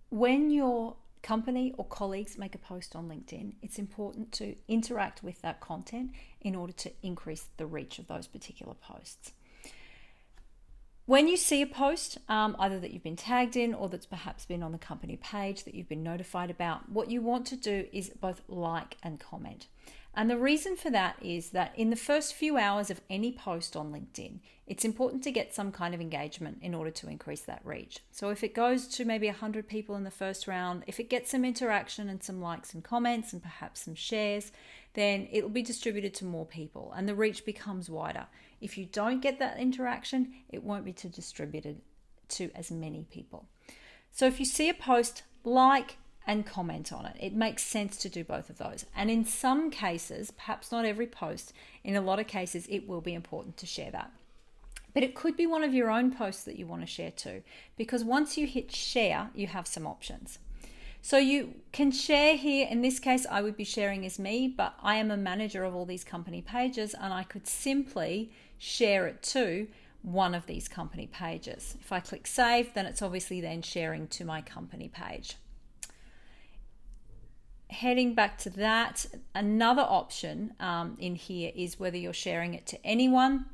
When your company or colleagues make a post on LinkedIn, it's important to interact with that content in order to increase the reach of those particular posts. When you see a post, either that you've been tagged in or that's perhaps been on the company page that you've been notified about, what you want to do is both like and comment. And the reason for that is that in the first few hours of any post on LinkedIn, it's important to get some kind of engagement in order to increase that reach. So if it goes to maybe 100 people in the first round, if it gets some interaction and some likes and comments and perhaps some shares, then it'll be distributed to more people and the reach becomes wider. If you don't get that interaction, it won't be distributed to as many people. So if you see a post, like and comment on it. It makes sense to do both of those. And in some cases, perhaps not every post, in a lot of cases, it will be important to share that. But it could be one of your own posts that you want to share too, because once you hit share, you have some options. So you can share here. In this case, I would be sharing as me, but I am a manager of all these company pages and I could simply share it to one of these company pages. If I click save, then it's obviously then sharing to my company page. Heading back to that, another option in here is whether you're sharing it to anyone,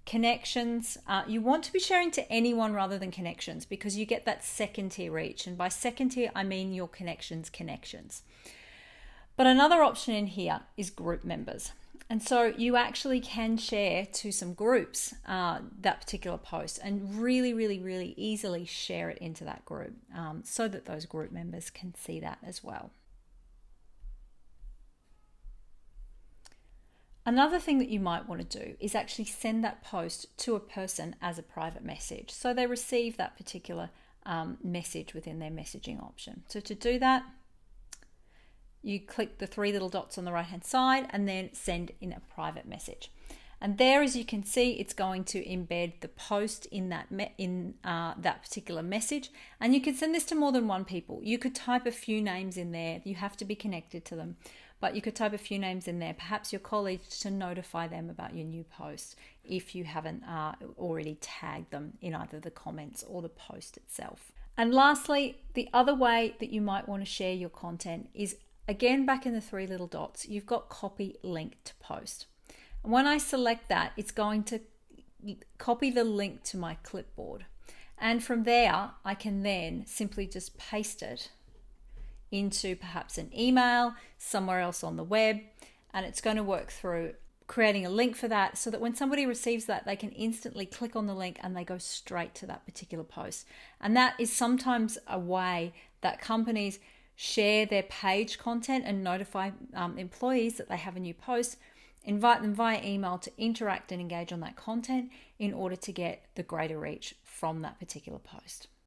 connections. You want to be sharing to anyone rather than connections because you get that second tier reach. And by second tier, I mean your connections. But another option in here is group members. And so you actually can share to some groups that particular post and really easily share it into that group so that those group members can see that as well. Another thing that you might want to do is actually send that post to a person as a private message so they receive that particular message within their messaging option. So to do that, you click the three little dots on the right hand side and then send in a private message. And there, as you can see, it's going to embed the post in that that particular message. And you can send this to more than one people. You could type a few names in there. You have to be connected to them. But you could type a few names in there, perhaps your colleagues, to notify them about your new post if you haven't already tagged them in either the comments or the post itself. And lastly, the other way that you might want to share your content is, again, back in the three little dots, you've got copy link to post. And when I select that, it's going to copy the link to my clipboard. And from there, I can then simply just paste it into perhaps an email somewhere else on the web, and it's going to work through creating a link for that so that when somebody receives that, they can instantly click on the link and they go straight to that particular post. And that is sometimes a way that companies share their page content and notify employees that they have a new post, invite them via email to interact and engage on that content in order to get the greater reach from that particular post.